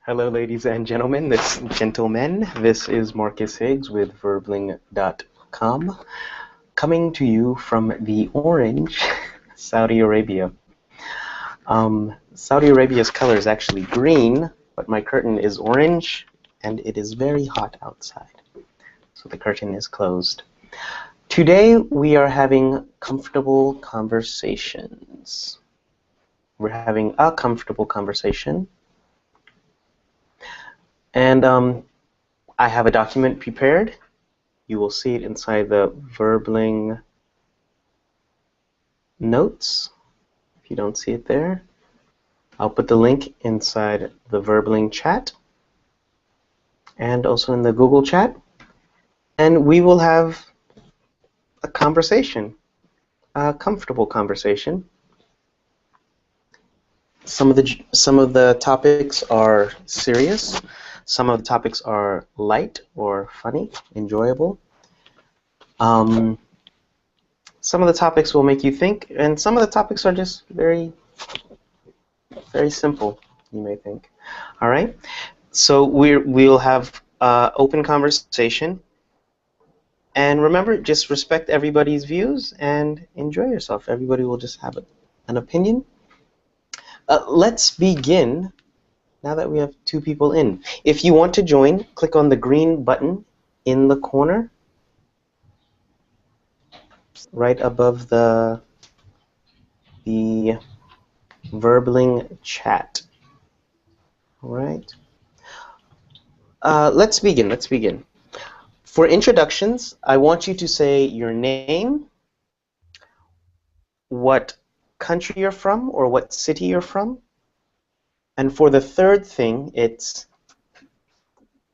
Hello, ladies and gentlemen. This is Marcus Higgs with Verbling.com, coming to you from the Orange, Saudi Arabia. Saudi Arabia's color is actually green, but my curtain is orange, and it is very hot outside, so the curtain is closed. Today we are having comfortable conversations. We're having a comfortable conversation. And I have a document prepared. You will see it inside the Verbling notes. If you don't see it there, I'll put the link inside the Verbling chat and also in the Google chat. And we will have a conversation, a comfortable conversation. Some of the topics are serious. Some of the topics are light or funny, enjoyable. Some of the topics will make you think, and some of the topics are just very, very simple, you may think. All right? So we'll have open conversation. And remember, just respect everybody's views and enjoy yourself. Everybody will just have an opinion. Let's begin. Now that we have two people in. If you want to join, click on the green button in the corner, right above the Verbling chat. All right. Let's begin. For introductions, I want you to say your name, what country you're from, or what city you're from. And for the third thing, it's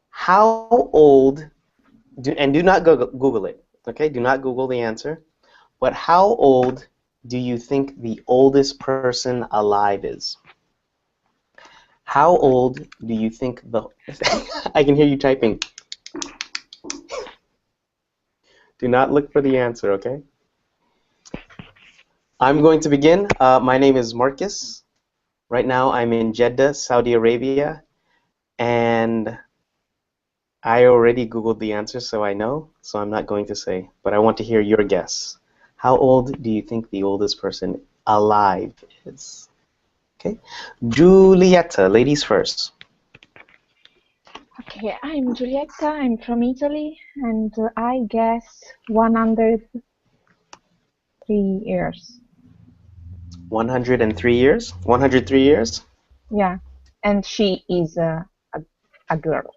how old, and do not Google it, okay? Do not Google the answer. But how old do you think the oldest person alive is? How old do you think I can hear you typing. Do not look for the answer, okay? I'm going to begin. My name is Marcus. Right now I'm in Jeddah, Saudi Arabia, and I already Googled the answer, so I know, so I'm not going to say, but I want to hear your guess. How old do you think the oldest person alive is? Okay. Giulietta, ladies first. Okay, I'm Giulietta, I'm from Italy, and I guess 103 years. 103 years? 103 years? Yeah, and she is a girl.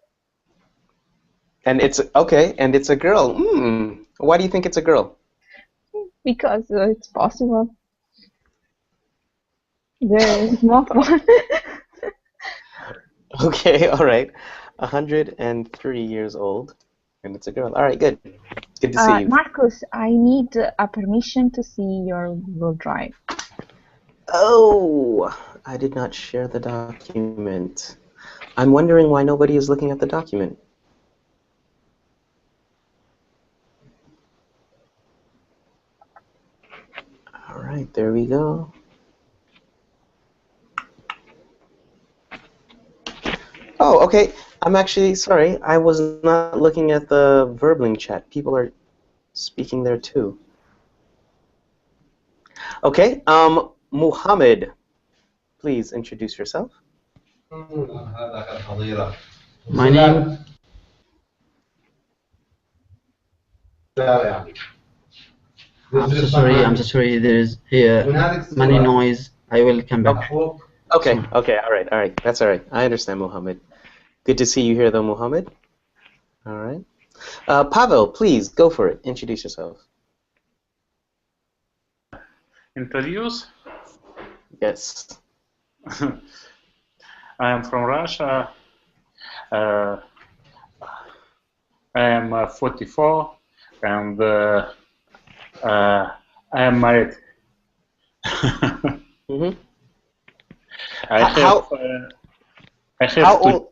And it's, okay, and it's a girl. Why do you think it's a girl? Because it's possible. There is not one. Okay, all right. 103 years old, and it's a girl. All right, good. Good to see you. Marcus, I need a permission to see your Google Drive. Oh, I did not share the document. I'm wondering why nobody is looking at the document. All right, there we go. Oh, okay. I'm actually sorry. I was not looking at the Verbling chat. People are speaking there too. Okay. Muhammad, please introduce yourself. My name. I'm so sorry. There is here many noise. I will come back. Okay. Okay. All right. That's all right. I understand, Muhammad. Good to see you here, though, Muhammad. All right. Pavel, please go for it. Introduce yourself. Introduce? Yes. I am from Russia. I am 44, and I am married. Mm-hmm. How old?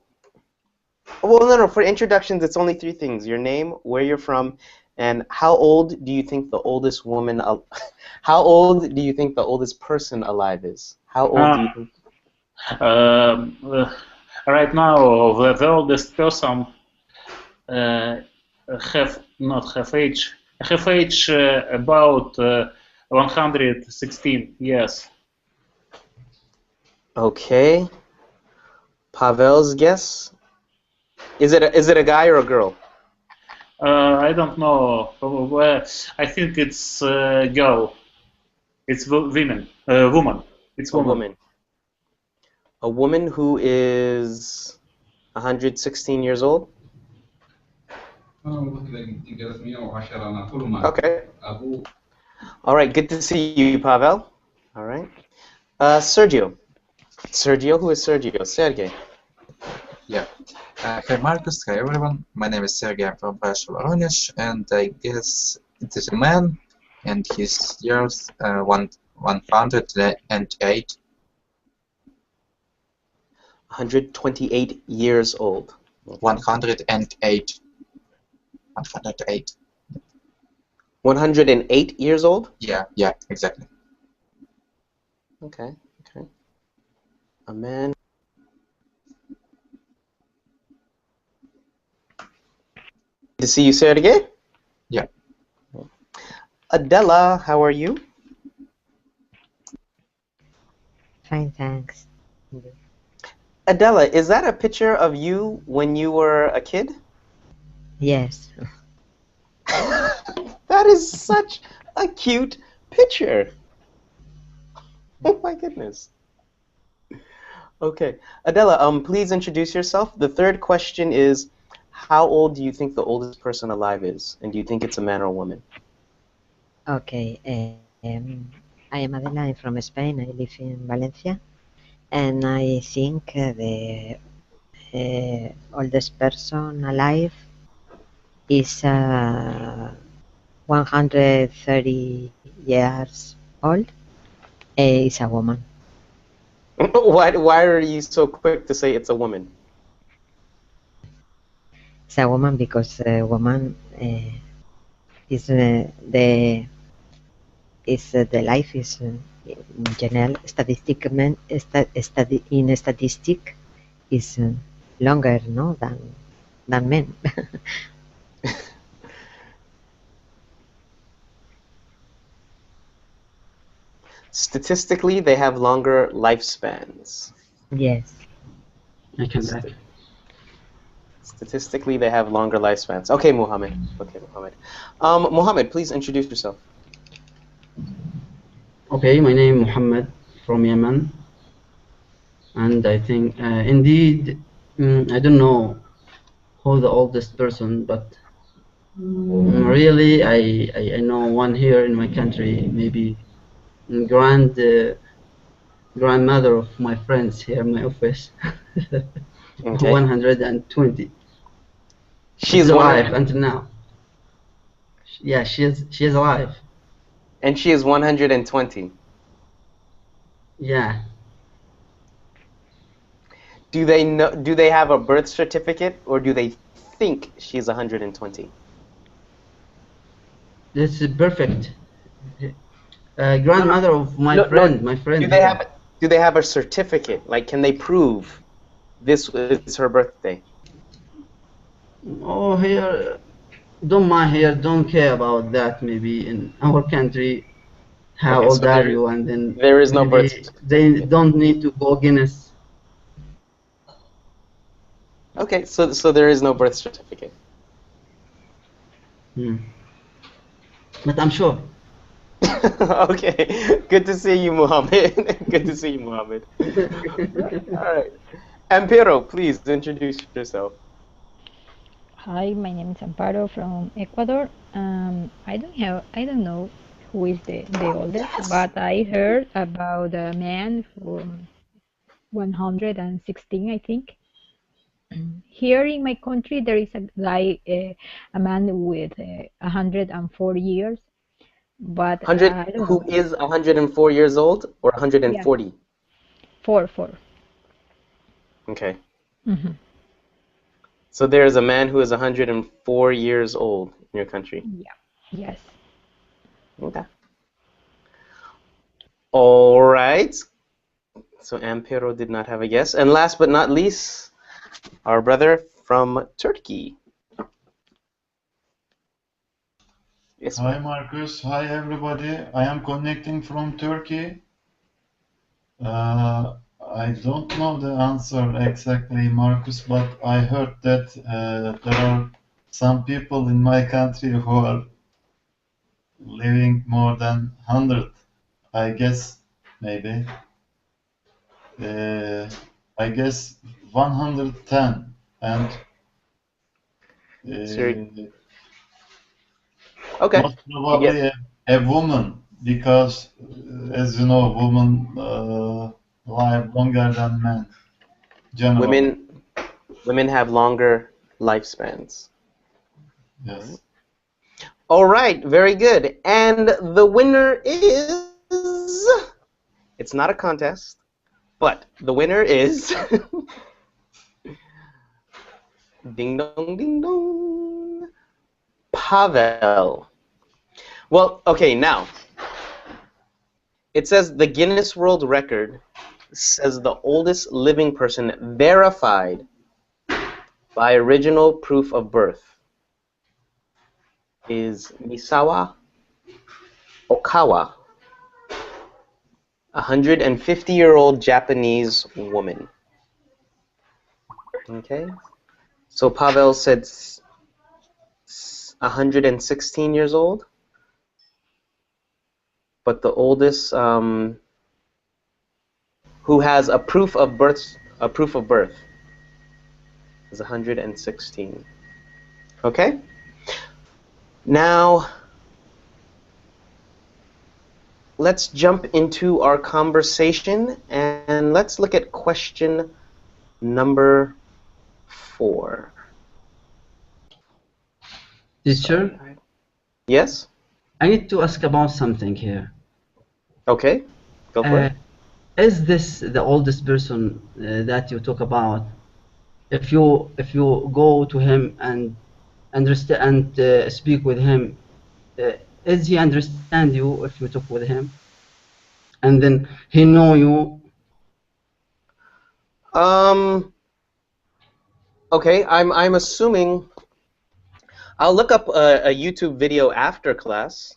Well, no. For introductions, it's only three things: your name, where you're from, and how old do you think the oldest woman? How old do you think the oldest person alive is? How old do you think? right now the oldest person have age about 116 years. Okay. Pavel's guess? Is it a guy or a girl? I don't know. I think it's girl. It's women. Woman. It's A woman. woman. A woman who is 116 years old? Okay. All right, good to see you, Pavel. All right. Sergio. Sergio, who is Sergio? Sergey. Yeah. Hi Marcus, hi everyone. My name is Sergey, I'm from Voronezh, and I guess it is a man, and his years 108. 128 years old. Okay. 108. 108. 108 years old? Yeah, exactly. Okay. A man. Good to see you, Sergey. Yeah. Adela, how are you? Fine, thanks. Adela, is that a picture of you when you were a kid? Yes. That is such a cute picture. Oh my goodness. Okay. Adela, please introduce yourself. The third question is, how old do you think the oldest person alive is? And do you think it's a man or a woman? Okay. I am Adela. I'm from Spain. I live in Valencia. And I think the oldest person alive is 130 years old. Is a woman. Why are you so quick to say it's a woman? It's a woman because woman is the life is in general in statistic is longer, no, than men. Statistically, they have longer lifespans. Yes. I can back. Statistically, they have longer lifespans. Okay, Muhammad. Muhammad, please introduce yourself. Okay, my name is Muhammad from Yemen, and I think indeed I don't know who the oldest person, but really I know one here in my country, maybe grandmother of my friends here in my office. Okay. 120. She's alive until now. Yeah, she is alive. And she is 120. Yeah. Do they have a birth certificate, or do they think she's 120? This is perfect. Grandmother of my friend. Do they have a certificate? Like, can they prove this is her birthday? Oh, here, don't care about that. Maybe in our country, how Okay, old so are you? And then there is no birth certificate. They don't need to go Guinness. Okay, so there is no birth certificate. But I'm sure. Okay, good to see you, Muhammad. Good to see you, Muhammad. All right, Ampero, please introduce yourself. Hi, my name is Amparo from Ecuador. I don't know who is the oldest, but I heard about a man from 116, I think. Here in my country, there is a guy, a man with 104 years, but I don't Who know. is 104 years old or 140? Yeah, four. Okay. Hmm. So there is a man who is 104 years old in your country. Yeah. Yes. Okay. All right. So Ampero did not have a guess. And last but not least, our brother from Turkey. Yes. Hi Marcus, hi everybody. I am connecting from Turkey. I don't know the answer exactly, Marcus, but I heard that there are some people in my country who are living more than 100, I guess, maybe. I guess 110, and Sir- Okay. most probably a woman, because as you know, women live longer than men, generally. Women have longer lifespans. Yes. All right, very good. And the winner is. It's not a contest, but the winner is. Ding dong, ding dong. Pavel. Well, okay, now. It says the Guinness World Record says the oldest living person verified by original proof of birth is Misawa Okawa, a 150-year-old Japanese woman. Okay, so Pavel said 116 years old, but the oldest who has a proof of birth is 116. Okay, now let's jump into our conversation and let's look at question number 4. Teacher, Yes? I need to ask about something here. Okay, go for it. Is this the oldest person that you talk about? If you go to him and understand and speak with him, is he understand you if you talk with him? And then he know you? Okay, I'm assuming I'll look up a YouTube video after class,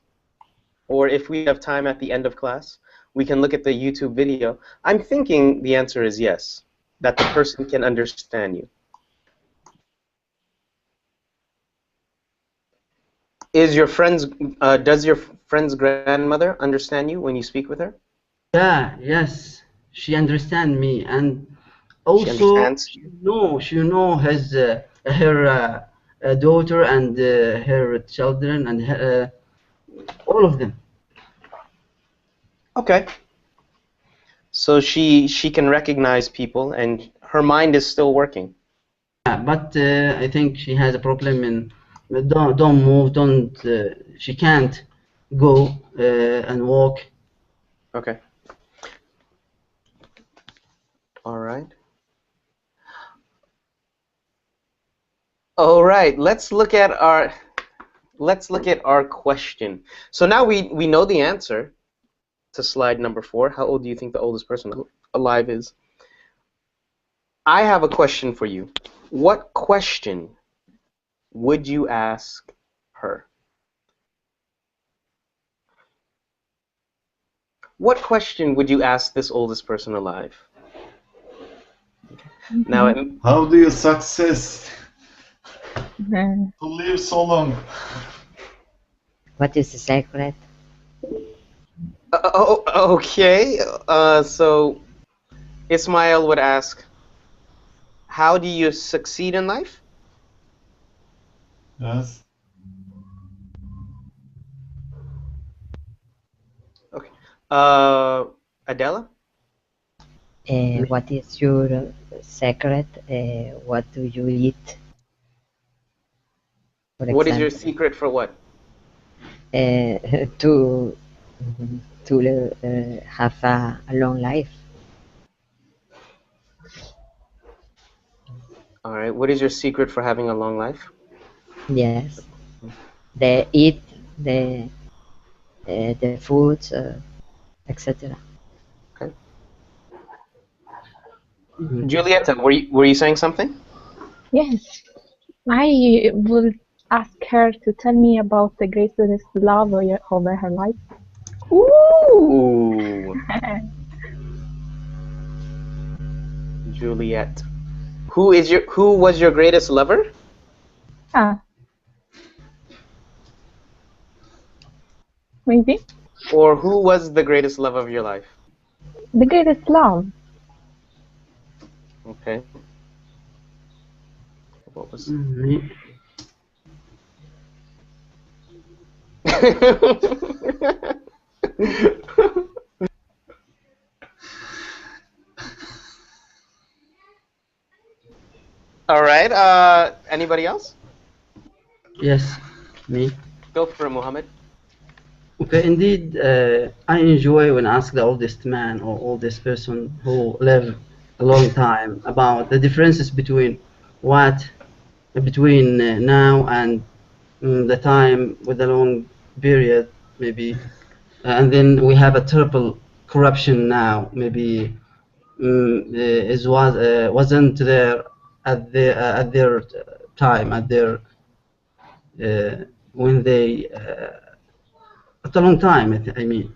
or if we have time at the end of class, we can look at the YouTube video. I'm thinking the answer is yes, that the person can understand you. Is your friend's does your friend's grandmother understand you when you speak with her? Yeah, yes, she understand me, and She also understands you. she know his her daughter and her children and her, all of them. Okay. So she can recognize people, and her mind is still working. Yeah, but I think she has a problem in don't move, don't she can't go and walk. Okay. All right. All right. Let's look at our question. So now we know the answer to slide number 4. How old do you think the oldest person alive is? I have a question for you. What question would you ask her? What question would you ask this oldest person alive? Now, How do you success to live so long? What is the secret? okay. So Ismail would ask, how do you succeed in life? Yes. Okay. Adela? What is your secret? What do you eat? For What is your example, secret for what? to have a long life. All right. What is your secret for having a long life? Yes, the eat the foods, etc. Okay. Julieta, were you saying something? Yes, I would ask her to tell me about the greatest love of her life. Ooh, Juliet. Who was your greatest lover? Ah, maybe Or who was the greatest love of your life? the greatest love. Okay. What was Me. All right. Anybody else? Yes, me. Go for it, Muhammad. Okay, indeed, I enjoy when I ask the oldest man or oldest person who lived a long time about the differences between now and the time with a long period, maybe, and then we have a terrible corruption now. Maybe wasn't there at their time, at their when they at a long time. I mean.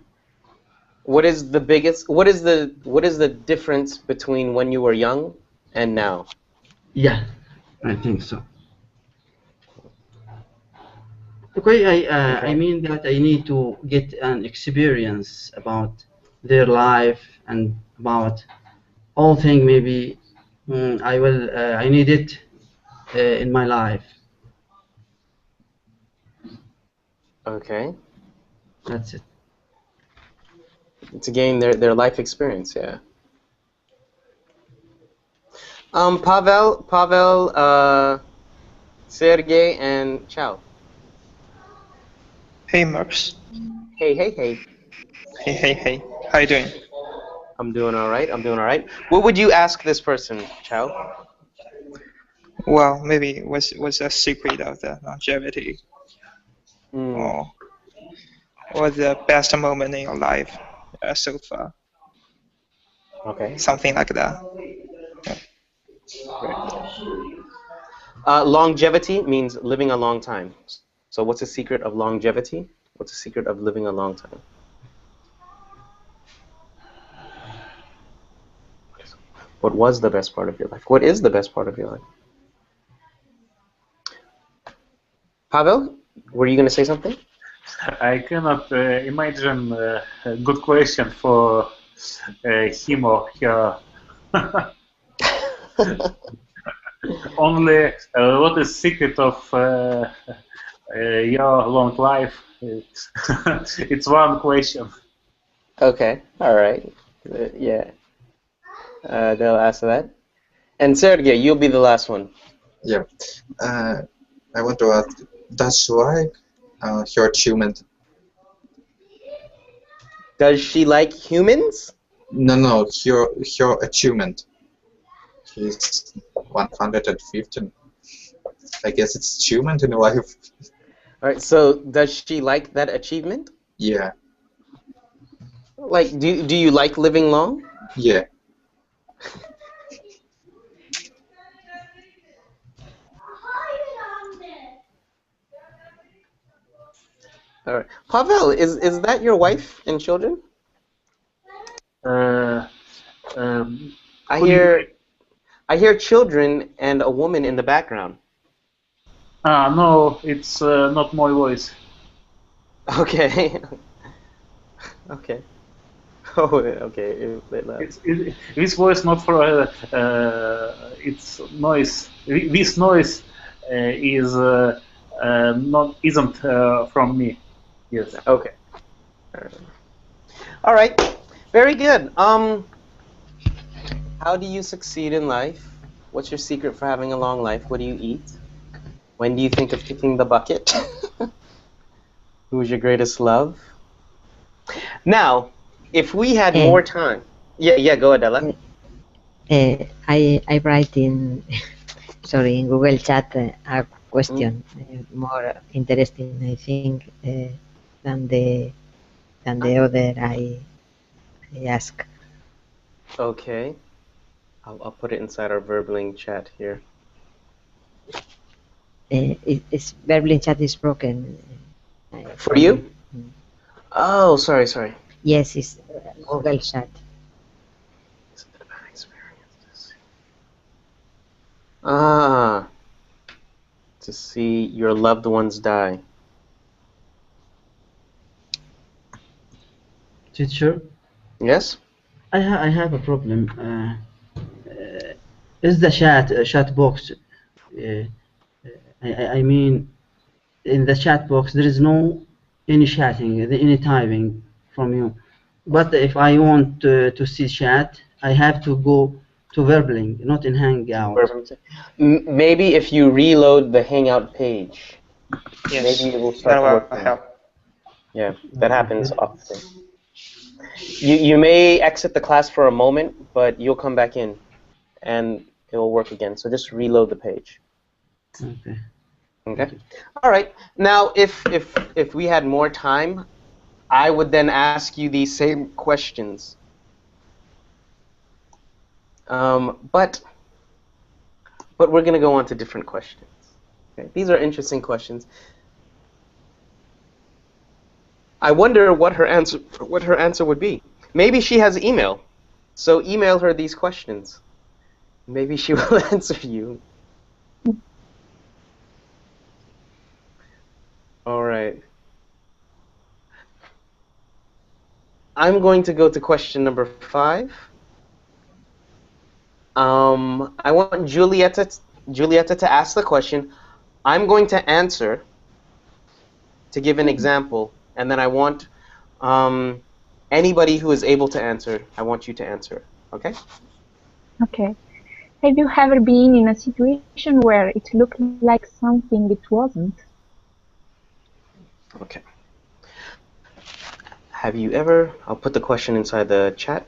What is the biggest? What is the difference between when you were young and now? Yeah, I think so. Okay, I Okay. mean that I need to get an experience about their life and about all thing. Maybe I need it in my life. Okay. That's it. To gain their life experience. Yeah. Pavel, Sergey, and Chow. Hey Marcus. Hey, hey, hey. Hey. How you doing? I'm doing all right. What would you ask this person, Chow? Well, maybe what's the secret of the longevity, Hmm. or the best moment in your life so far? Okay. Something like that. Longevity means living a long time. So what's the secret of longevity? What's the secret of living a long time? What was the best part of your life? What is the best part of your life? Pavel, were you going to say something? I cannot imagine a good question for him or her. Only what is secret of your long life? It's one question. Okay, all right. Yeah, they'll ask that. And Sergey, you'll be the last one. Yeah. I want to ask, does she like her achievement? Does she like humans? No, her achievement. She's 115. I guess it's achievement in life. All right, so does she like that achievement? Yeah, Like, do you like living long? yeah. All right. Pavel, is that your wife and children? Uh, um, I who you- hear children and a woman in the background. no, it's not my voice. Okay. Okay. Oh, okay. This voice not for it's noise. This noise is not isn't from me. Yes. Okay. All right. Very good. How do you succeed in life? What's your secret for having a long life? What do you eat? When do you think of kicking the bucket? Who's your greatest love? Now, if we had more time. Yeah, go Adela. I write in sorry in Google Chat a question more interesting I think than the other I ask. Okay. I'll put it inside our Verbling chat here. It's Berlin chat is broken. For you? Mm. Oh, sorry. Yes, it's Google chat. Ah, to see your loved ones die. Teacher, Yes? I have a problem. Is the chat box? I mean, in the chat box there is no any chatting, any typing from you. But if I want to see chat, I have to go to Verbling, not in Hangout. Maybe if you reload the Hangout page, Yes, maybe it will that start will working. help. Yeah, that happens often. You may exit the class for a moment, but you'll come back in, and it will work again. So just reload the page. Okay. Okay. All right. Now, if we had more time, I would then ask you these same questions. But we're going to go on to different questions. Okay? These are interesting questions. I wonder what her answer would be. Maybe she has email, so email her these questions. Maybe she will answer you. All right. I'm going to go to question number 5. I want Julieta to ask the question. I'm going to answer to give an example, and then I want anybody who is able to answer, I want you to answer. Okay? Okay. Have you ever been in a situation where it looked like something it wasn't? Okay. Have you ever, I'll put the question inside the chat.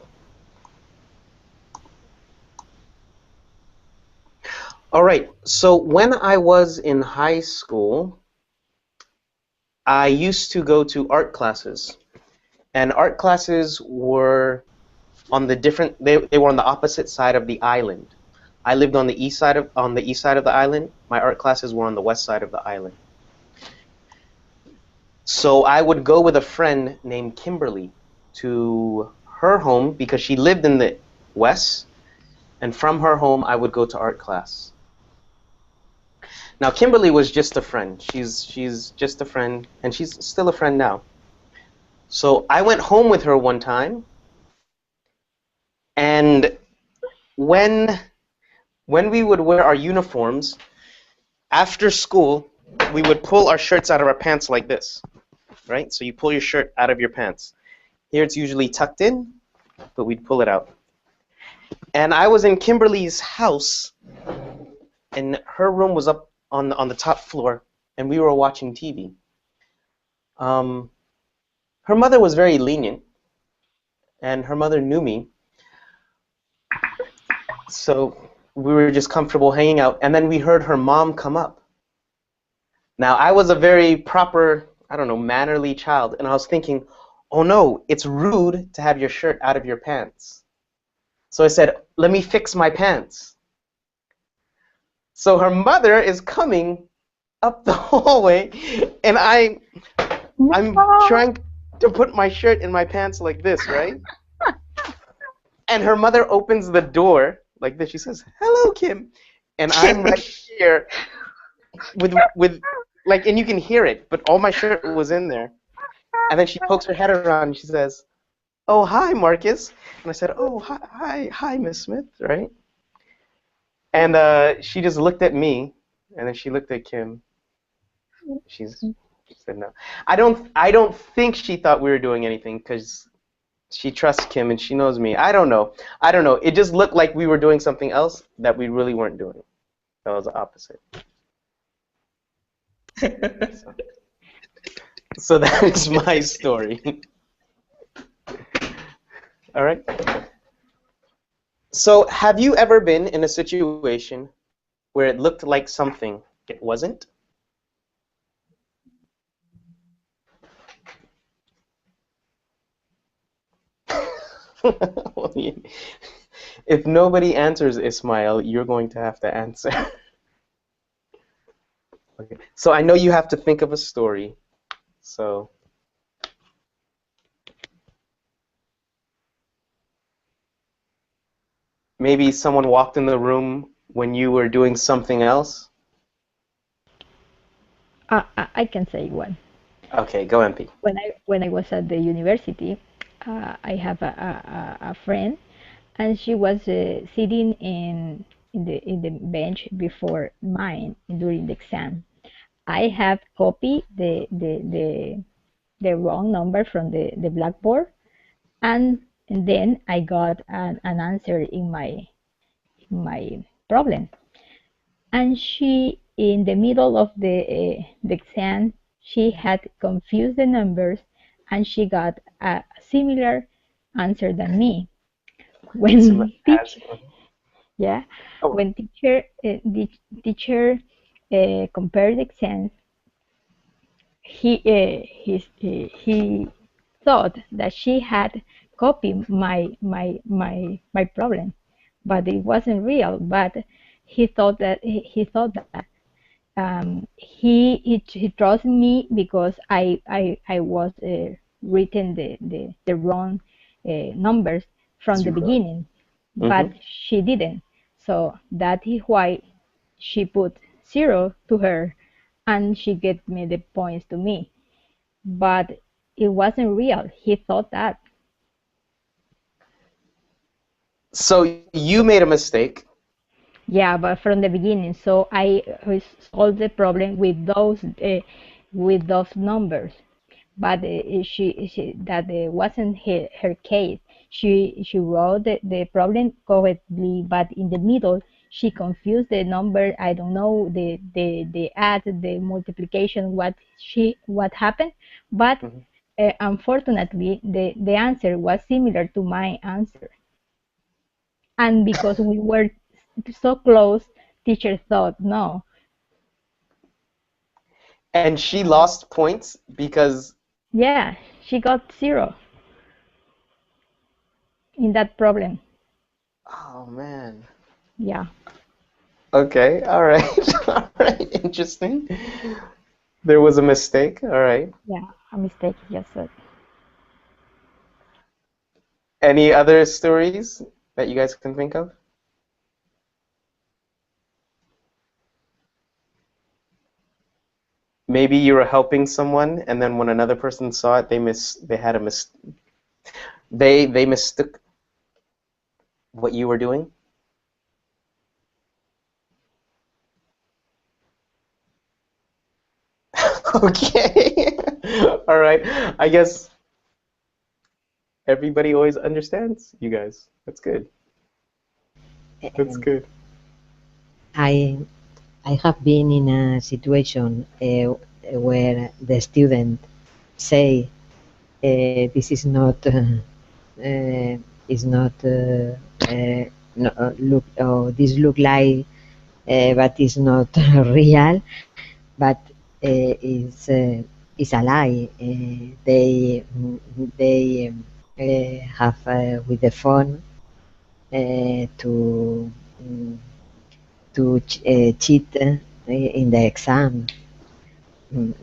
All right, so when I was in high school, I used to go to art classes. And art classes were on the they were on the opposite side of the island. I lived on the east side of the island. My art classes were on the west side of the island. So I would go with a friend named Kimberly to her home because she lived in the west, and from her home I would go to art class. Now Kimberly was just a friend. She's just a friend, and she's still a friend now. So I went home with her one time, and when we would wear our uniforms, after school, we would pull our shirts out of our pants like this, right? So you pull your shirt out of your pants. Here it's usually tucked in, but we'd pull it out. And I was in Kimberly's house, and her room was up on the top floor, and we were watching TV. Her mother was very lenient, and her mother knew me, so we were just comfortable hanging out. And then we heard her mom come up. Now, I was a very proper, I don't know, mannerly child, and I was thinking, oh no, it's rude to have your shirt out of your pants. So I said, let me fix my pants. So her mother is coming up the hallway, and I'm trying to put my shirt in my pants like this, right? And her mother opens the door like this. She says, hello, Kim. And I'm right here with like, and you can hear it, but all my shirt was in there. And then she pokes her head around and she says, oh, hi, Marcus. And I said, oh, hi, Miss Smith, right? And she just looked at me, and then she looked at Kim. She said no. I don't think she thought we were doing anything because she trusts Kim and she knows me. I don't know. It just looked like we were doing something else that we really weren't doing. That was the opposite. So that is my story. All right. So have you ever been in a situation where it looked like something it wasn't? If nobody answers, Ismail, you're going to have to answer. Okay. So I know you have to think of a story. So maybe someone walked in the room when you were doing something else. I can say one. Okay, go MP. When I was at the university, I have a friend, and she was sitting in the bench before mine during the exam. I have copied the wrong number from the blackboard, and then I got an answer in my problem. And she, in the middle of the exam, she had confused the numbers, and she got a similar answer than me. Similar When as. teacher, yeah, Oh, when teacher compared the exams, he thought that she had copied my problem, but it wasn't real. But he thought that he trusted me because I was written the wrong numbers from the zero. beginning, but Mm-hmm. she didn't. So that is why she put 0 to her, and she gave me the points to me. But it wasn't real. He thought that. So you made a mistake. Yeah, but from the beginning. So I solved the problem with those numbers. But she that wasn't her case. She wrote the problem correctly, but in the middle she confused the number. I don't know the add, the multiplication, what happened, but Mhm. unfortunately the answer was similar to my answer, and because we were so close, teacher thought no. And she lost points because. Yeah, she got 0 in that problem. Oh man. Yeah. Okay. All right. All right. Interesting. There was a mistake. All right. Yeah, a mistake, yes, sir. Any other stories that you guys can think of? Maybe you were helping someone, and then when another person saw it, they mistook what you were doing. Okay. All right. I guess everybody always understands you guys. That's good. That's good. I I have been in a situation where the student say this is not no, look this look like but it's not real, but is a lie. They have with the phone to mm, cheat in the exam. Mm,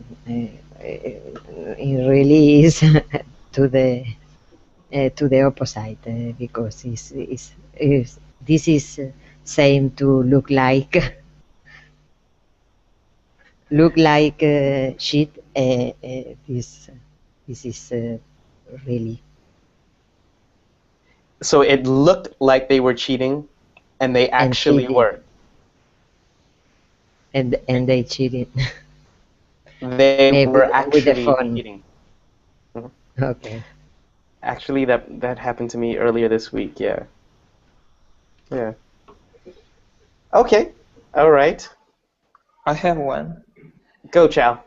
it really is to the opposite because this is same to look like shit. This is really So it looked like they were cheating, and they and actually cheating were. and they cheated They were with the actually phone. cheating. Mhm. Okay. Actually, that happened to me earlier this week. Yeah. Yeah. Okay. All right. I have one. Go, Chow.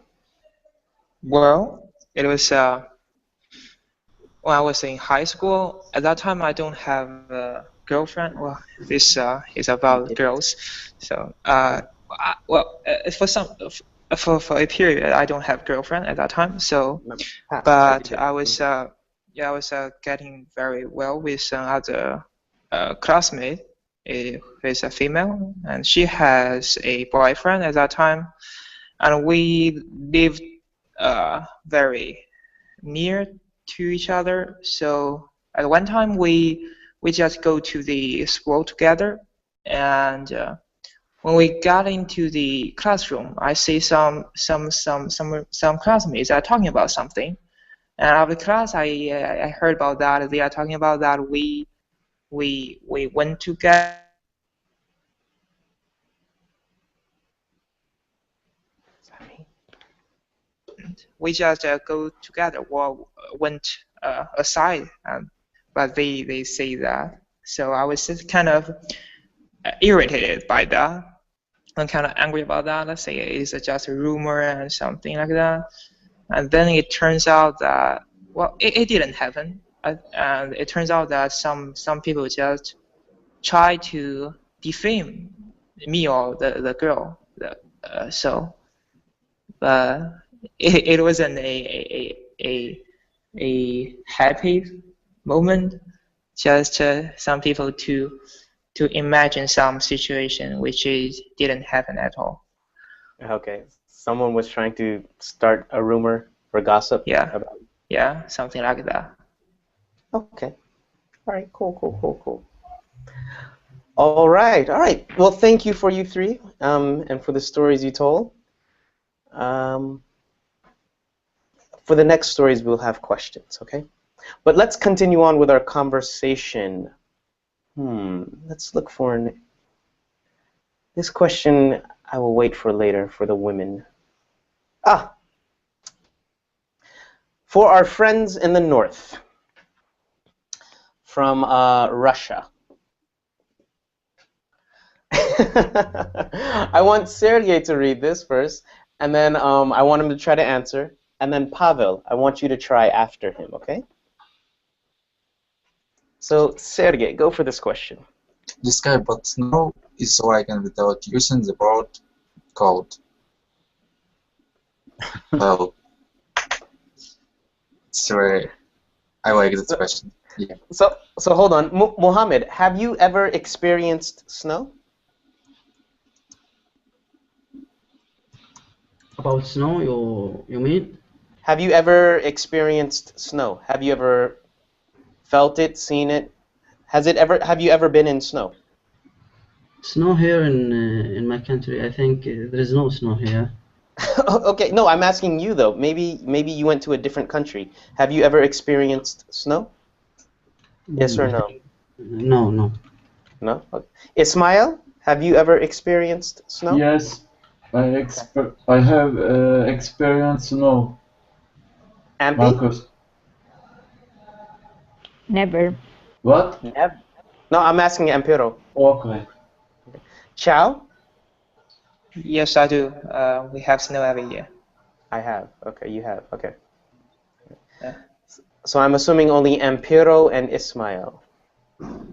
Well, it was when I was in high school. At that time, I don't have a girlfriend. Well, this is about girls. So, for a period, I don't have girlfriend at that time. So, but I was I was getting very well with another classmate, who is a female, and she has a boyfriend at that time. and we lived very near to each other. So at one time we just go to the school together, and when we got into the classroom, I see some classmates are talking about something, and after class I heard about that. They are talking about that we went together. We just go together or went aside, but they say that. So I was just kind of irritated by that. I'm kind of angry about that. Let's say it's just a rumor and something like that. And then it turns out that, well, it didn't happen. And it turns out that some people just try to defame me or the girl. So, but it wasn't a happy moment. Just some people to imagine some situation which didn't happen at all. Okay, someone was trying to start a rumor or gossip. Yeah, yeah, something like that. Okay. All right. Cool. All right. Well, thank you for you three, and for the stories you told. For the next stories, we'll have questions. Okay. But let's continue on with our conversation. Let's look for this question. I will wait for later for the women. For our friends in the north, from Russia. I want Sergey to read this first, and then I want him to try to answer, and then Pavel, I want you to try after him, okay? So, Sergey, go for this question. Describe what snow is like and without using the word cold. Well, sorry, I like this question. Yeah. So hold on, Mohammed, have you ever experienced snow? About snow, you mean? Have you ever experienced snow? Have you ever felt it, seen it? Have you ever been in snow? Snow here in my country, I think there is no snow here. Okay, no, I'm asking you though. Maybe you went to a different country. Have you ever experienced snow? Yes or no? No. No? Okay. Ismail, have you ever experienced snow? Yes, I have experienced snow. Ampi? Marcus. Never. What? Never. No, I'm asking Ampero. Okay. Chow? Yes, I do. We have snow every year. I have. Okay, you have. Okay. Yeah. So I'm assuming only Ampero and Ismail. Oh,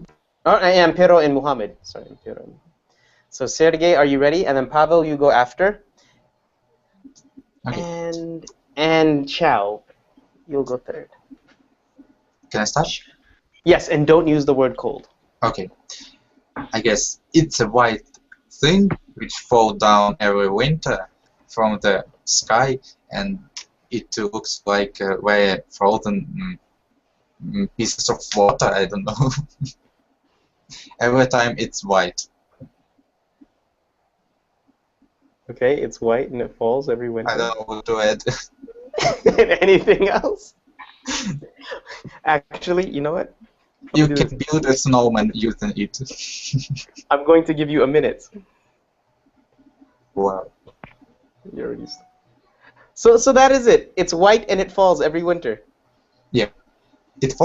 Ampero and Muhammad. Sorry, Ampero. So Sergey, are you ready? And then Pavel, you go after. Okay. And Chow, you'll go third. Can I start? Yes, and don't use the word cold. Okay. I guess it's a white thing which falls down every winter from the sky, and it looks like very frozen pieces of water. I don't know. Every time it's white. Okay, it's white and it falls every winter. I don't know what to add. Anything else? Actually, you know what? You can build a snowman using it. I'm going to give you a minute. Wow. You already. So that is it. It's white and it falls every winter. Yeah. It's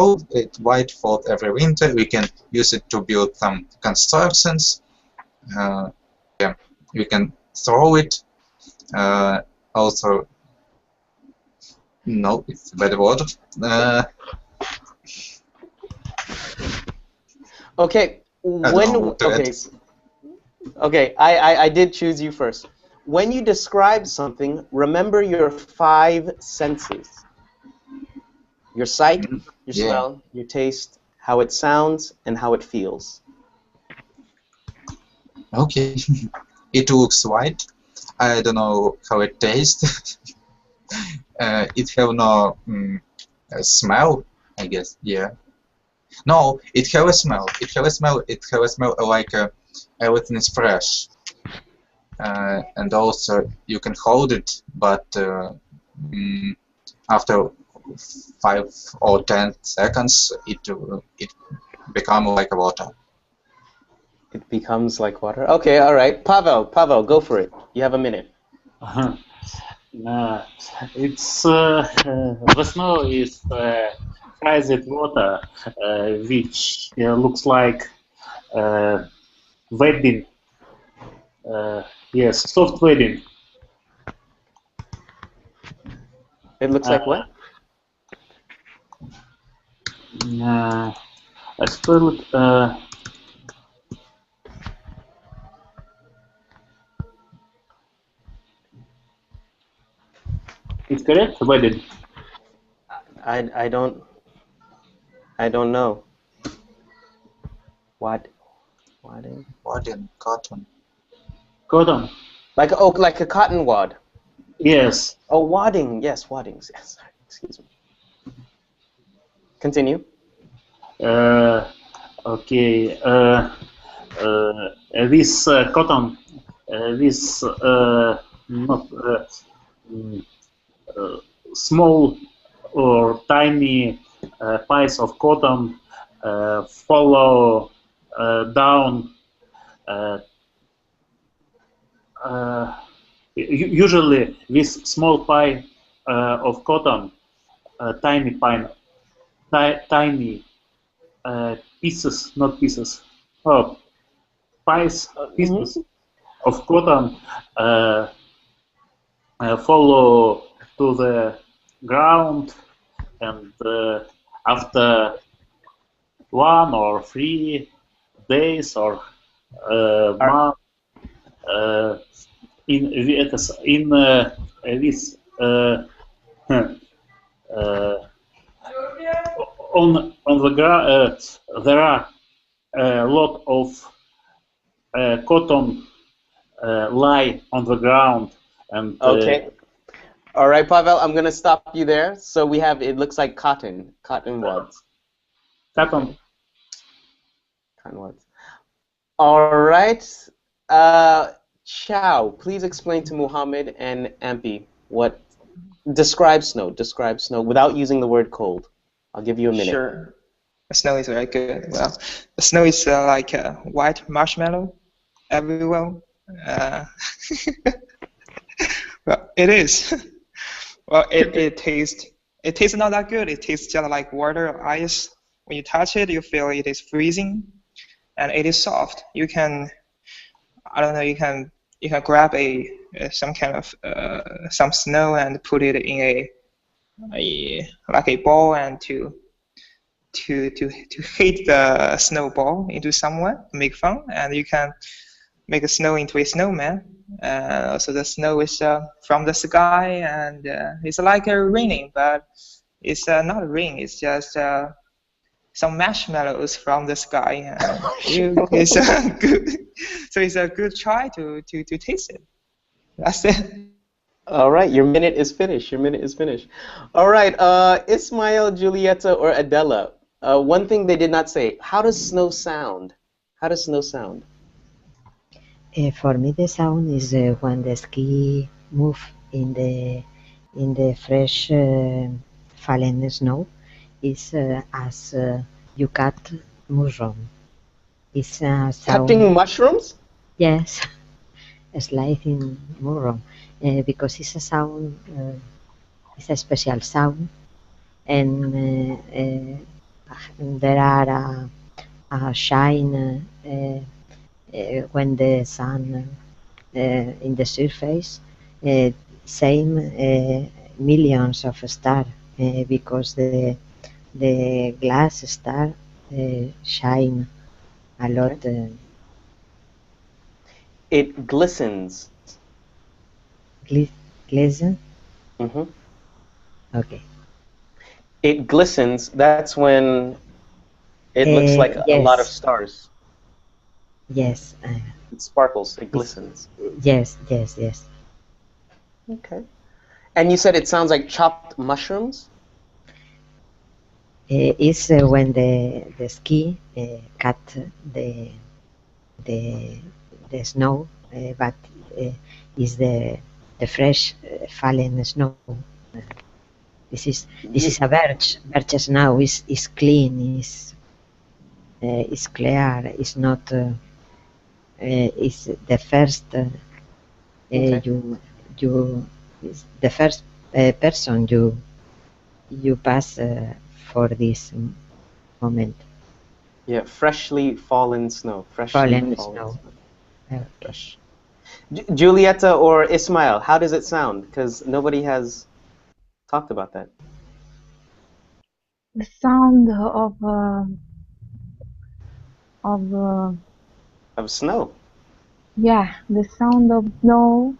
white falls every winter. We can use it to build some constructions. Yeah. We can throw it. Also, no, it's a bad word. Okay. Okay. I did choose you first. When you describe something, remember your 5 senses. Your sight, your smell, your taste, how it sounds, and how it feels. Okay. It looks white. I don't know how it tastes. It have no smell, I guess. Yeah. No, it have a smell. It have a smell. It have a smell like everything is fresh. And also you can hold it, but after 5 or 10 seconds, it become like water. It becomes like water. Okay, all right. Pavel, go for it. You have a minute. It's the snow is freezing water, which looks like wedding. Yes, soft wedding. It looks like what? I spelled it's correct, wedding. I don't know. Wadding? Wadding, cotton. Cotton. Like like a cotton wad. Yes. Oh, wadding. Yes, waddings. Yes. Excuse me. Continue. Okay. This cotton, this not small or tiny piece of cotton follow down. Usually, this small pie of cotton, tiny pieces, not pieces, pieces of cotton follow to the ground, and after 1 or 3 days or month, in this on the ground there are a lot of cotton lie on the ground, and Okay. All right, Pavel, I'm gonna stop you there. So we have, it looks like cotton wads. Cotton wads. All right. Chow, please explain to Muhammad and Ampi what describe snow without using the word cold. I'll give you a minute. Sure. The snow is very good. Well, the snow is like a white marshmallow everywhere. Well, it is. Well, it tastes not that good. It tastes just like water or ice. When you touch it, you feel it is freezing, and it is soft. You can, I don't know, you can grab some kind of some snow and put it in like a ball, and to hit the snowball into someone, make fun, and you can make the snow into a snowman. So the snow is from the sky, and it's like raining, but it's not rain. It's just some marshmallows from the sky. It's good. So it's a good try to taste it. That's it. All right, your minute is finished. All right, Ismail, Julieta, or Adela. One thing they did not say. How does snow sound? For me, the sound is when the ski move in the fresh fallen snow. It's as you cut mushroom. It's a sound. Cutting mushrooms? Yes, slicing mushroom, because it's a sound. It's a special sound, and there are a shine. When the sun in the surface, same millions of stars, because the glass star shine a lot. It glistens. Glisten? Mm-hmm. Okay. It glistens. That's when it looks like a lot of stars. Yes. It sparkles. It glistens. Yes. Okay. And you said it sounds like chopped mushrooms? Is when the ski cut the the the snow, but is the fresh fallen snow. This is a birch. Birch snow is clean, is clear. Is not. Is the first. Okay. You is the first person you pass for this moment. Yeah, freshly fallen snow. Freshly Fallen fallen snow. snow. Okay. Fresh. Julieta or Ismail, how does it sound? Because nobody has talked about that. The sound Of snow. yeah, the sound of snow,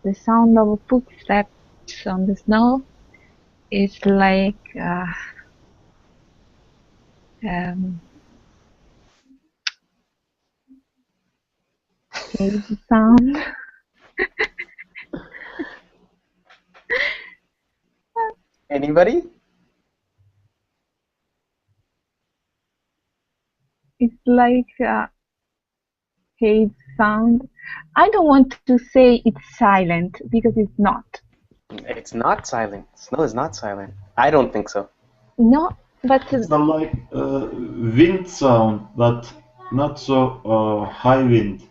the sound of footsteps on the snow is like cave sound. Anybody? It's like cave sound. I don't want to say it's silent because it's not. It's not silent. Snow is not silent. I don't think so. No, but It's not like wind sound, but not so high wind.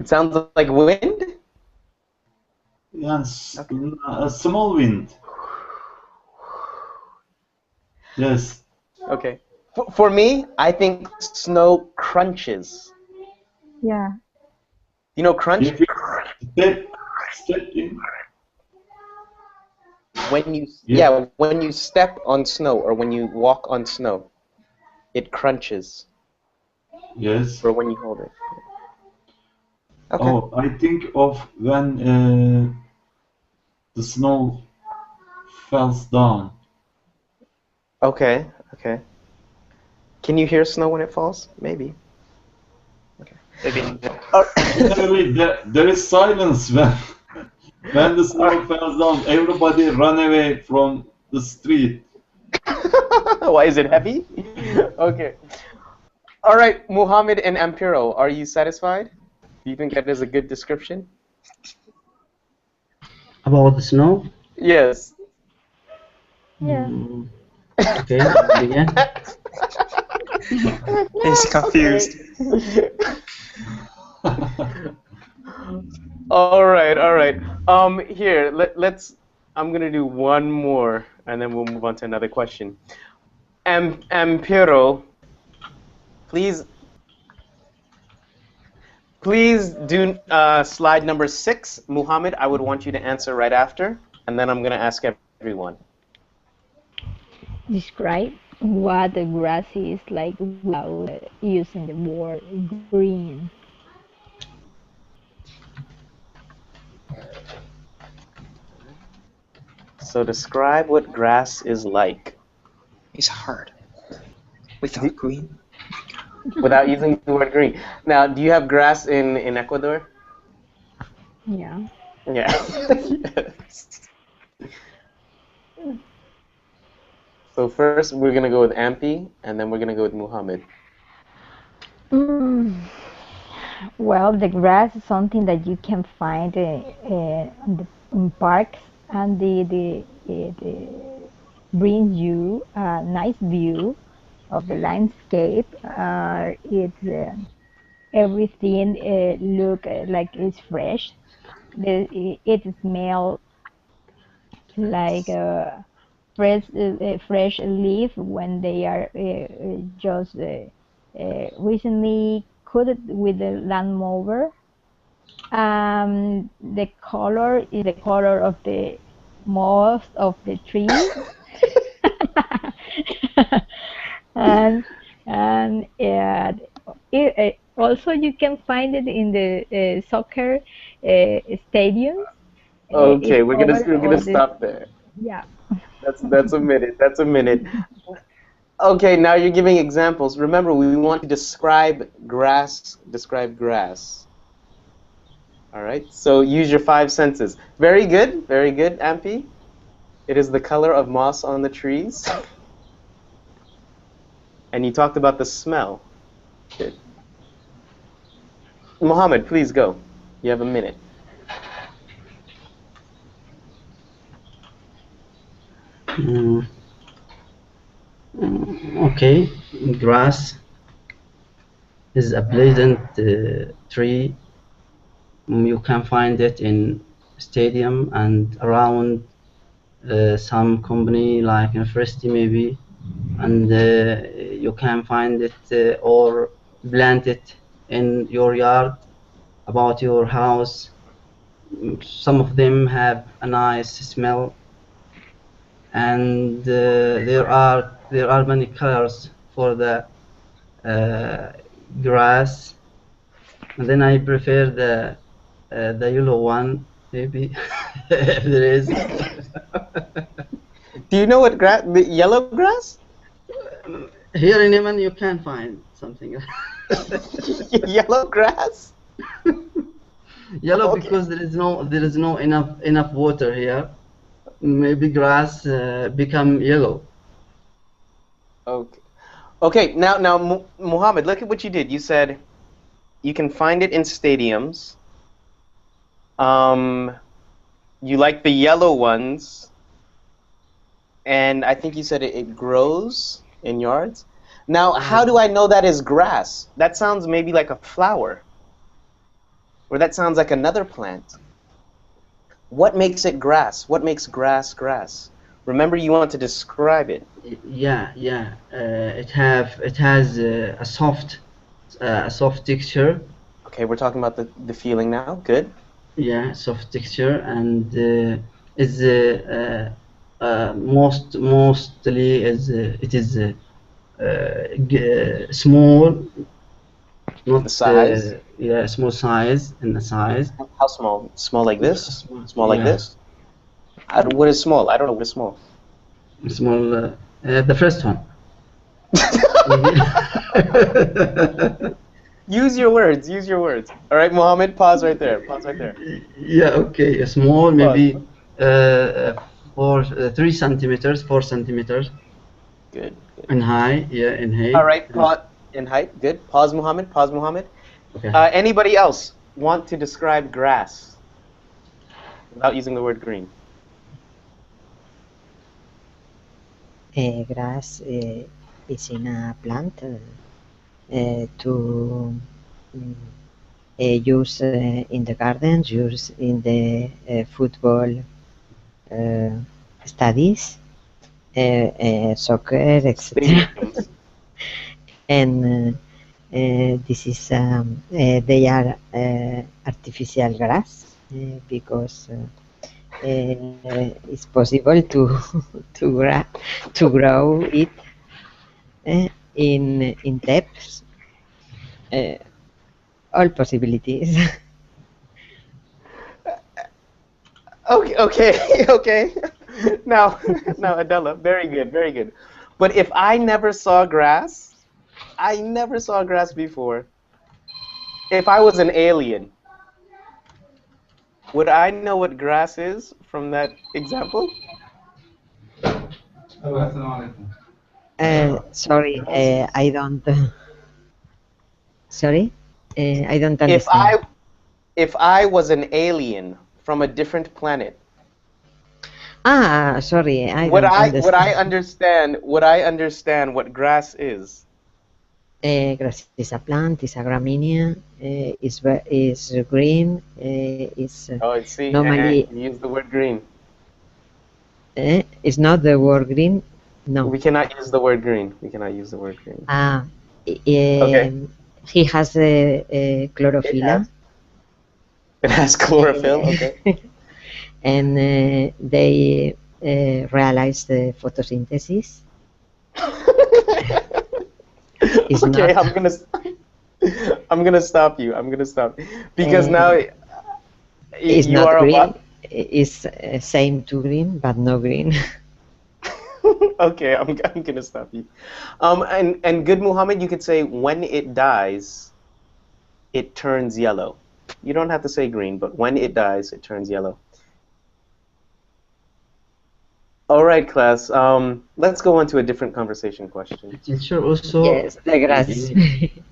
It sounds like wind? Yes, Okay. a small wind. Yes. Okay. For me, I think snow crunches. yeah, You know crunch? If you step in, When you Yeah. when you step on snow or when you walk on snow, it crunches. yes. Or when you hold it. Okay. Oh, I think of when the snow falls down. Okay. Okay. Can you hear snow when it falls? Maybe. Maybe Literally, there is silence when the snow falls down. Everybody run away from the street. Why is it heavy? Okay. All right, Muhammad and Ampiro, are you satisfied? Do you think that is a good description? About the snow? Yes. Yeah. Okay, begin. he's confused. All right, all right. Here, let's. I'm gonna do one more, and then we'll move on to another question. Ampiro, please do slide number 6. Muhammad, I would want you to answer right after, and then I'm gonna ask everyone. Describe what the grass is like without using the word green. So describe what grass is like It's hard. Without green. without using the word green. Now, do you have grass in Ecuador? Yeah. Yeah. Yes. So first we're gonna go with Ampi, and then we're gonna go with Muhammad. Mm. Well, the grass is something that you can find in parks, and it brings you a nice view of the landscape. Everything look like it's fresh. It smells like fresh leaf when they are just recently cut it with the lawnmower. The color is the color of the most of the trees. and also you can find it in the soccer stadiums. It's Okay, we're gonna covered of this. stop there. Yeah. That's a minute. That's a minute. Okay, now you're giving examples. Remember, we want to describe grass. Describe grass. All right, so use your 5 senses. Very good, Ampi. It is the color of moss on the trees. And you talked about the smell. Good. Muhammad, please go. You have a minute. Okay, grass is a pleasant tree. You can find it in stadium and around some company like university maybe, and you can find it or plant it in your yard, about your house. Some of them have a nice smell, and there are many colors for the grass, and then I prefer the yellow one maybe if there is. Do you know what grass? The yellow grass? Here in Yemen, you can find something. Yellow grass? Yellow Okay. because there is no enough water here. Maybe grass become yellow. Okay. Okay. Now, Muhammad, look at what you did. You said you can find it in stadiums. You like the yellow ones, and I think you said it grows in yards. Now, how do I know that is grass? That sounds maybe like a flower, or that sounds like another plant. What makes it grass? What makes grass grass? Remember, you want to describe it. Yeah. It has a soft texture. Okay, we're talking about the feeling now. Good. Yeah, soft texture, and is mostly it is small, not The size? yeah, small size in the size. How small? Small like this? Small like Yeah. this? What is small? I don't know what is small. Small, the first one. Use your words. Use your words. All right, Mohammed, pause right there. Pause right there. Yeah, okay, a small, maybe 3 centimeters, 4 centimeters Good. in height. Yeah, in height. All right, in height. Good. Pause, Mohammed. Pause, Mohammed. Okay. Anybody else want to describe grass without using the word green? Grass is in a plant to use in the gardens, use in the football studies, soccer, etc. And this is they are artificial grass because it's possible to grow it in depths. All possibilities. Okay. Now, Adela, very good. But if I never saw grass before. If I was an alien, would I know what grass is from that example? Sorry, I don't. Sorry, I don't understand. If I was an alien from a different planet, sorry, I would don't understand. Would I understand what grass is? Grass is a plant, is a gramínea, is green, is normally. You use the word green. It's not the word green. No. We cannot use the word green. Okay. He has chlorophyll. It has chlorophyll. Okay. And they realize the photosynthesis. Okay, I'm gonna stop you. Because now it's you not are green. It's same to green, but no green. Okay, I'm gonna stop you. And good Muhammad, you could say when it dies, it turns yellow. You don't have to say green, but when it dies, it turns yellow. All right, class. Let's go on to a different conversation question. Teacher, also. Yes, the grass is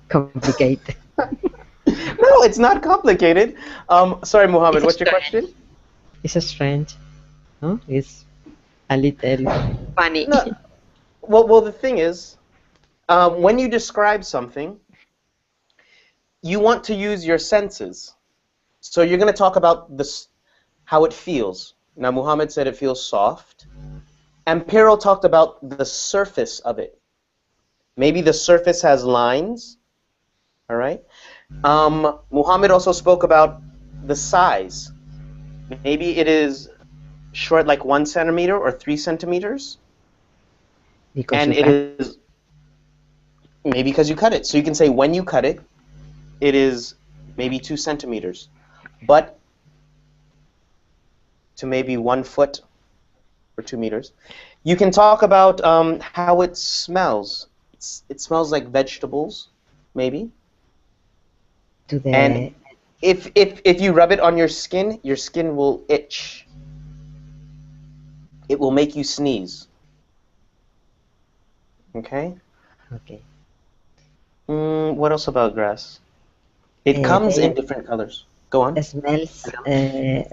complicated. No, it's not complicated. Sorry, Muhammad, what's your question? It's strange. No? It's a little funny. No. Well, the thing is, when you describe something, you want to use your senses. So you're going to talk about this, how it feels. Now, Muhammad said it feels soft. And Piero talked about the surface of it. Maybe the surface has lines. All right. Muhammad also spoke about the size. Maybe it is short like 1 centimeter or 3 centimeters. Because and it is maybe because you cut it. So you can say when you cut it, it is maybe 2 centimeters. But to maybe 1 foot or 2 meters. You can talk about how it smells. It smells like vegetables, maybe. And if you rub it on your skin will itch. It will make you sneeze. Okay? Okay. What else about grass? It comes in different colors. Go on. It smells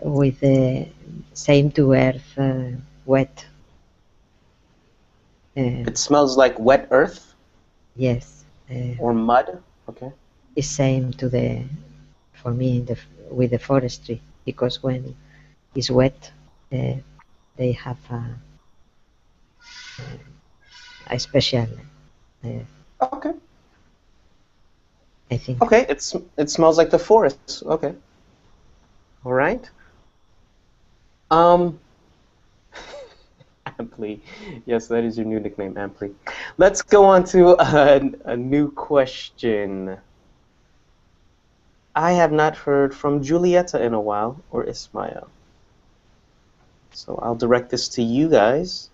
with the same to earth, wet. It smells like wet earth? Yes. Or mud? Okay. It's same to the, for me, with the forestry, because when it's wet, they have a special. Okay. I think. Okay, it smells like the forest. Okay. All right. Amply. Yes, that is your new nickname, Amply. Let's go on to a new question. I have not heard from Julieta in a while, or Ismail. So I'll direct this to you guys.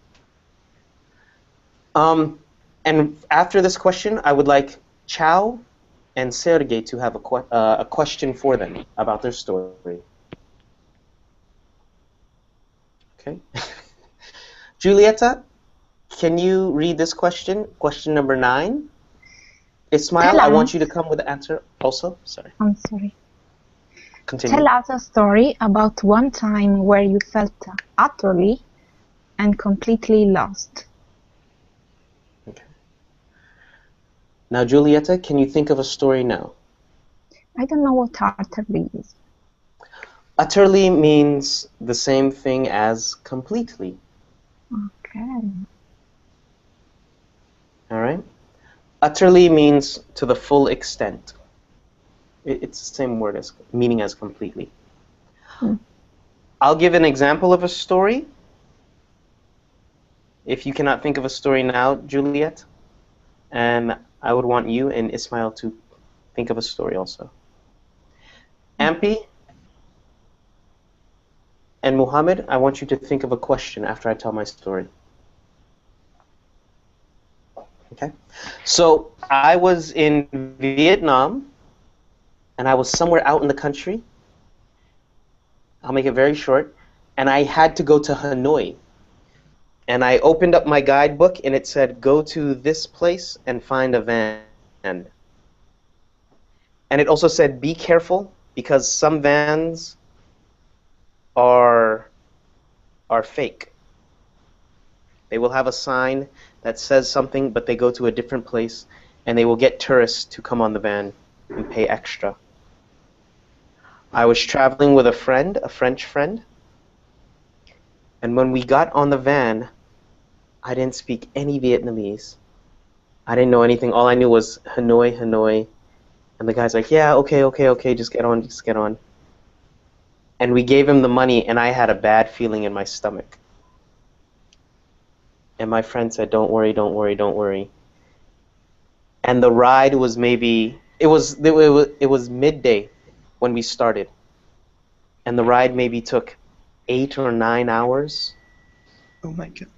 And after this question, I would like Chao and Sergey to have a question for them about their story. Okay. Julieta, can you read this question? Question number 9. Ismail, I want you to come with the answer also. Sorry. I'm sorry. Continue. Tell us a story about one time where you felt utterly and completely lost. Okay. Now, Julieta, can you think of a story now? I don't know what utterly is. Utterly means the same thing as completely. Okay. All right? Utterly means to the full extent. It's the same word as meaning as completely. I'll give an example of a story. If you cannot think of a story now, Juliet, and I would want you and Ismail to think of a story also. Ampi and Muhammad, I want you to think of a question after I tell my story. Okay? So I was in Vietnam, and I was somewhere out in the country. I'll make it very short. And I had to go to Hanoi. And I opened up my guidebook, and it said, go to this place and find a van. And it also said, be careful, because some vans are fake. They will have a sign that says something, but they go to a different place, and they will get tourists to come on the van and pay extra. I was traveling with a friend, a French friend, and when we got on the van, I didn't speak any Vietnamese. I didn't know anything. All I knew was Hanoi, Hanoi. And the guy's like, yeah, okay, just get on. And we gave him the money, and I had a bad feeling in my stomach. And my friend said, don't worry. And the ride was maybe, it was midday when we started. And the ride maybe took 8 or 9 hours. Oh my God.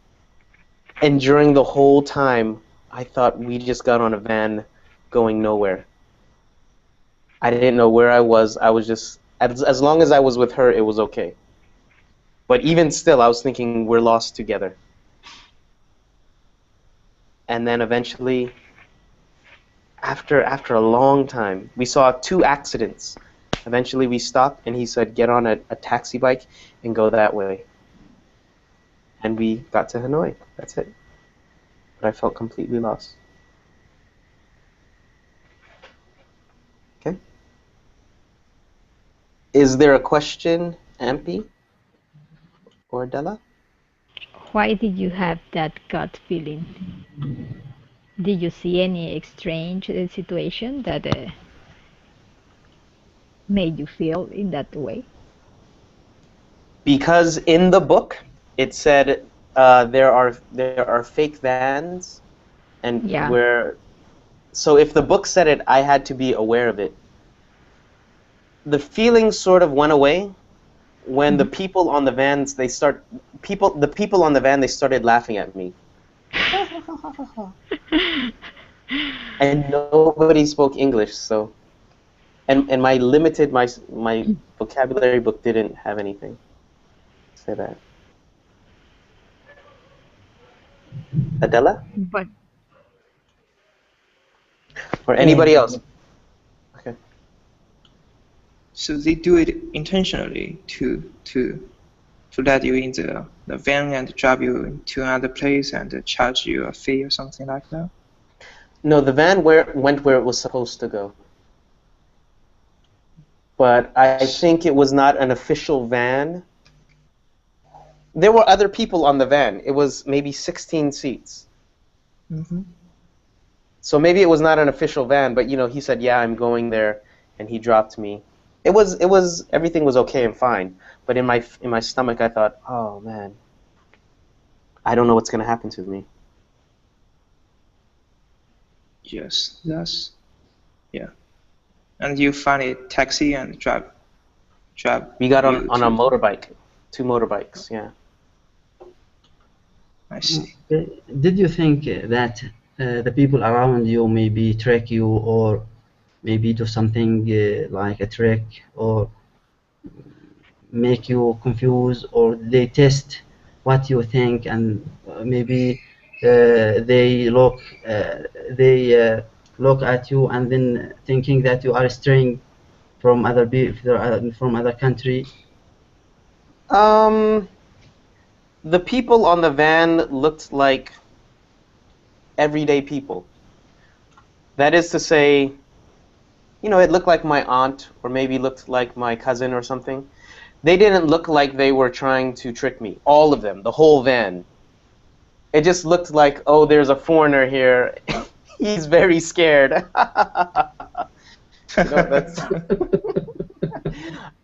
And during the whole time, I thought we just got on a van going nowhere. I didn't know where I was. I was just, as long as I was with her, it was okay. But even still, I was thinking we're lost together. And then eventually, after a long time, we saw 2 accidents. Eventually we stopped and he said, get on a taxi bike and go that way. And we got to Hanoi. That's it. But I felt completely lost. Okay. Is there a question, Ampi or Della? Why did you have that gut feeling? Did you see any strange situation that made you feel in that way? Because in the book it said there are fake vans, and Yeah. so if the book said it, I had to be aware of it. The feeling sort of went away when the people on the vans the people on the van, they started laughing at me. And nobody spoke English, so and my vocabulary book didn't have anything. Say that. Adela? But Or anybody else? Okay. So they do it intentionally to let you in the van and drive you to another place and charge you a fee or something like that? No, the van went where it was supposed to go. But I think it was not an official van. There were other people on the van. It was maybe 16 seats. Mm-hmm. So maybe it was not an official van, but he said, "Yeah, I'm going there," and he dropped me. It was everything was okay and fine, but in my stomach I thought, "Oh man, I don't know what's going to happen to me." Yes, yeah. And you find a taxi and drive. We got on a motorbike, 2 motorbikes, yeah. I see. Did you think that the people around you maybe trick you, or maybe do something like a trick, or make you confused, or they test what you think, and maybe they look at you and then thinking that you are straying from from other country? The people on the van looked like everyday people. That is to say, it looked like my aunt, or maybe looked like my cousin or something. They didn't look like they were trying to trick me. All of them, the whole van. It just looked like, oh, there's a foreigner here. He's very scared. That's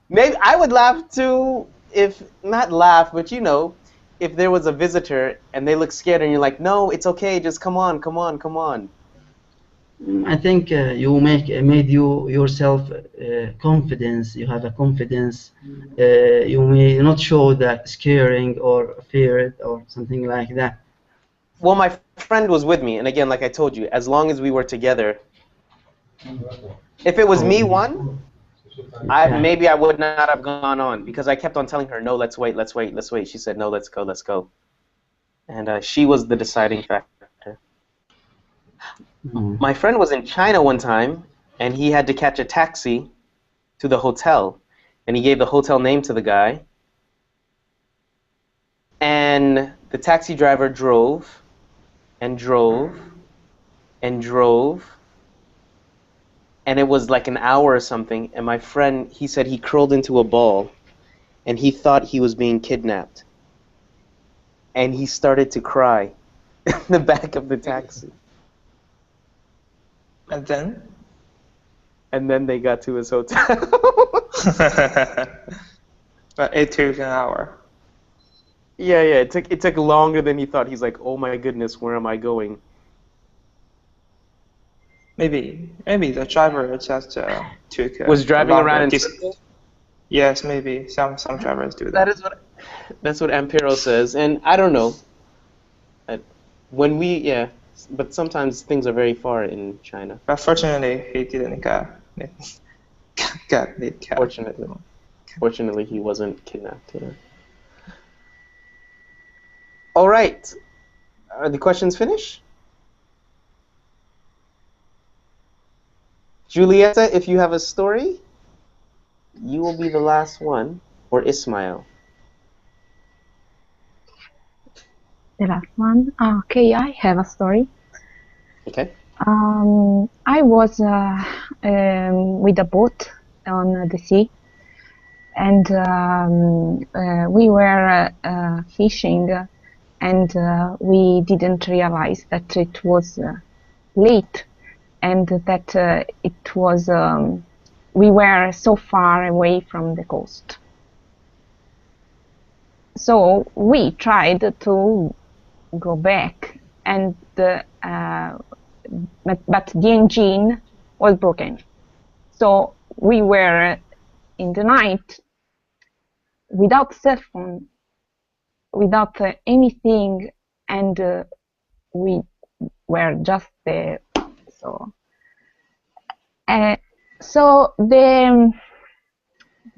maybe I would laugh too, if not laugh, but if there was a visitor and they look scared and you're like, no, it's okay, just come on, come on, come on. I think you made you yourself confidence. You have a confidence. You may not show that scaring or feared or something like that. Well, my friend was with me, and again, like I told you, as long as we were together, if it was me one, maybe I would not have gone on, because I kept on telling her, no, let's wait, let's wait, let's wait. She said, no, let's go, let's go. And she was the deciding factor. My friend was in China one time, and he had to catch a taxi to the hotel, and he gave the hotel name to the guy, and the taxi driver drove and drove and drove, and it was like an hour or something, and my friend, he said he curled into a ball, and he thought he was being kidnapped, and he started to cry in the back of the taxi. And then? And then they got to his hotel. But it took an hour. Yeah, it took longer than he thought. He's like, oh my goodness, where am I going? Maybe the driver just took was driving around and yes, maybe some drivers do that. That's what Ampero says, and I don't know. But sometimes things are very far in China. But fortunately, he didn't get Got it. Fortunately, he wasn't kidnapped. Yeah. All right. Are the questions finished? Julieta, if you have a story, you will be the last one, or Ismail. The last one. Okay, I have a story. Okay. I was with a boat on the sea, and we were fishing, and we didn't realize that it was late, and that it was we were so far away from the coast. So we tried to go back, and but the engine was broken. So we were in the night without cell phone, without anything, and we were just there. So the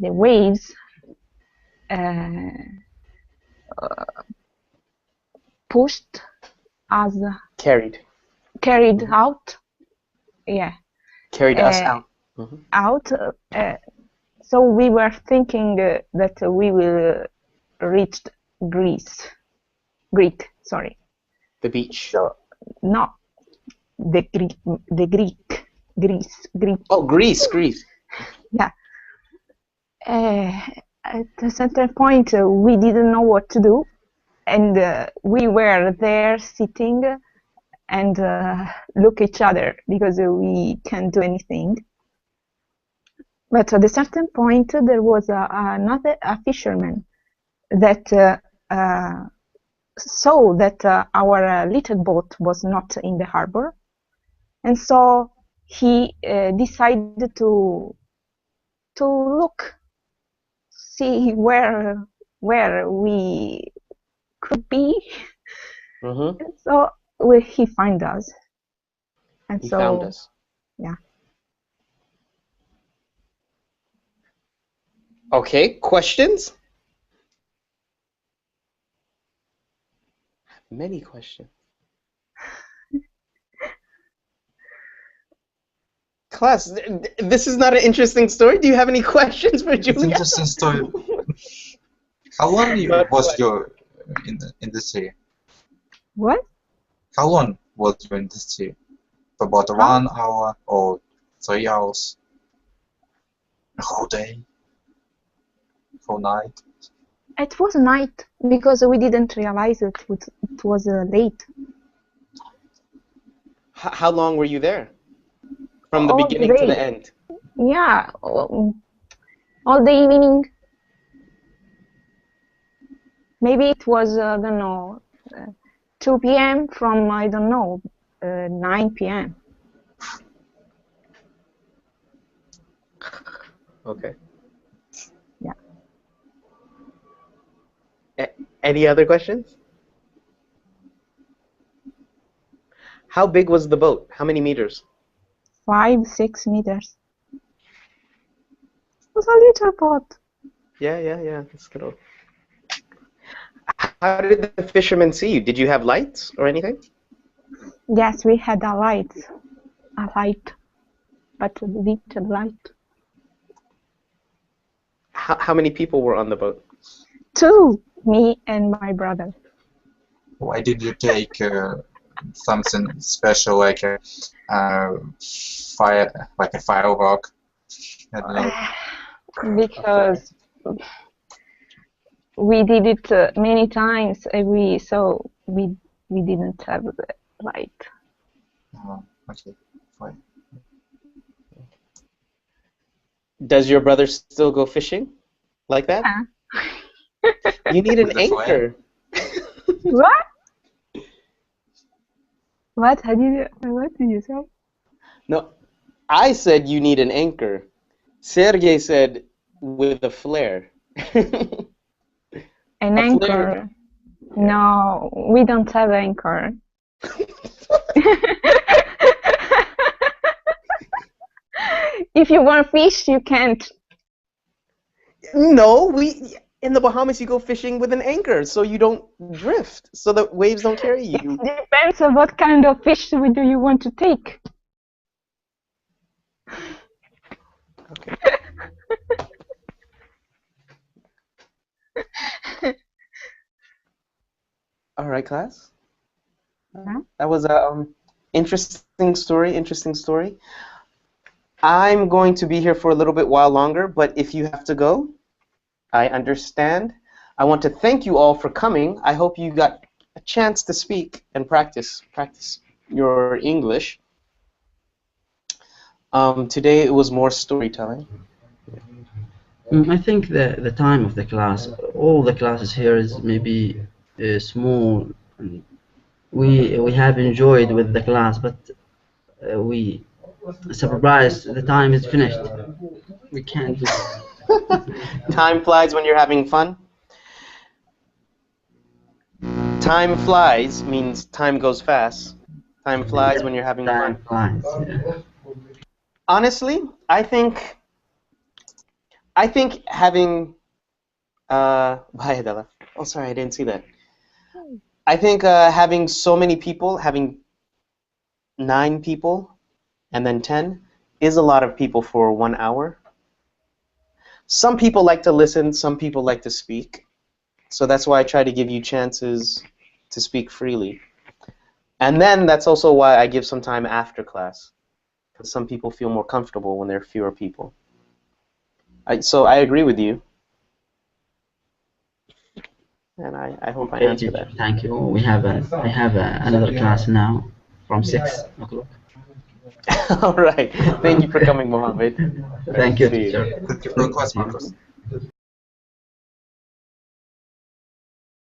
waves pushed us, Carried out. Yeah. Carried us out. Out. So we were thinking that we will reach Greece. Sorry. The beach. So no, Greece. Oh, Greece. Yeah. At a certain point, we didn't know what to do, and we were there sitting and look each other because we can't do anything. But at a certain point, there was a fisherman that saw that our little boat was not in the harbor, and so he decided to look, see where we could be. And so he found us, and he found us. Yeah. Okay, questions? Many questions. Class, this is not an interesting story. Do you have any questions for Julia? It's an interesting story. How long was you in the sea? What? How long was you in the sea? About 1 hour or 3 hours? A whole day? Whole night? It was night because we didn't realize it was late. How long were you there? From the beginning to the end? Yeah, all the evening. Maybe it was, I don't know, 2 p.m. from, I don't know, 9 p.m. Okay. Yeah. Any other questions? How big was the boat? How many meters? 5-6 meters. It was a little boat. Yeah. That's good. How did the fishermen see you? Did you have lights or anything? Yes, we had a light, but a little light. How many people were on the boat? 2, me and my brother. Why did you take something special like a firework? I don't know. Because we did it many times, so we didn't have the light. Oh, okay, fine. Does your brother still go fishing like that? You need an anchor. What? What did you say? No, I said you need an anchor. Sergey said with a flare. An anchor? Flare. No, we don't have anchor. if you want fish, you can't. No, in the Bahamas you go fishing with an anchor, so you don't drift, so the waves don't carry you. It depends on what kind of fish do you want to take. Okay. All right, class. That was a interesting story. Interesting story. I'm going to be here for a little bit while longer, but if you have to go, I understand. I want to thank you all for coming. I hope you got a chance to speak and practice your English. Today it was more storytelling. I think the time of the class, all the classes here is maybe small. And we have enjoyed with the class, but we surprised the time is finished. We can't do it. Time flies when you're having fun. Time flies means time goes fast. Time flies when you're having fun. Time flies, yeah. Honestly, I think having bye Adela. Oh, sorry, I didn't see that. I think having so many people, having 9 people and then 10 is a lot of people for 1 hour. Some people like to listen, some people like to speak. So that's why I try to give you chances to speak freely. And then that's also why I give some time after class, because some people feel more comfortable when there are fewer people. So I agree with you. And I hope I answered that. Thank you. I have another class now from 6 o'clock. All right. Thank you for coming, Mohammed. Thank you, See you. teacher. Thank you for the class, Marcus.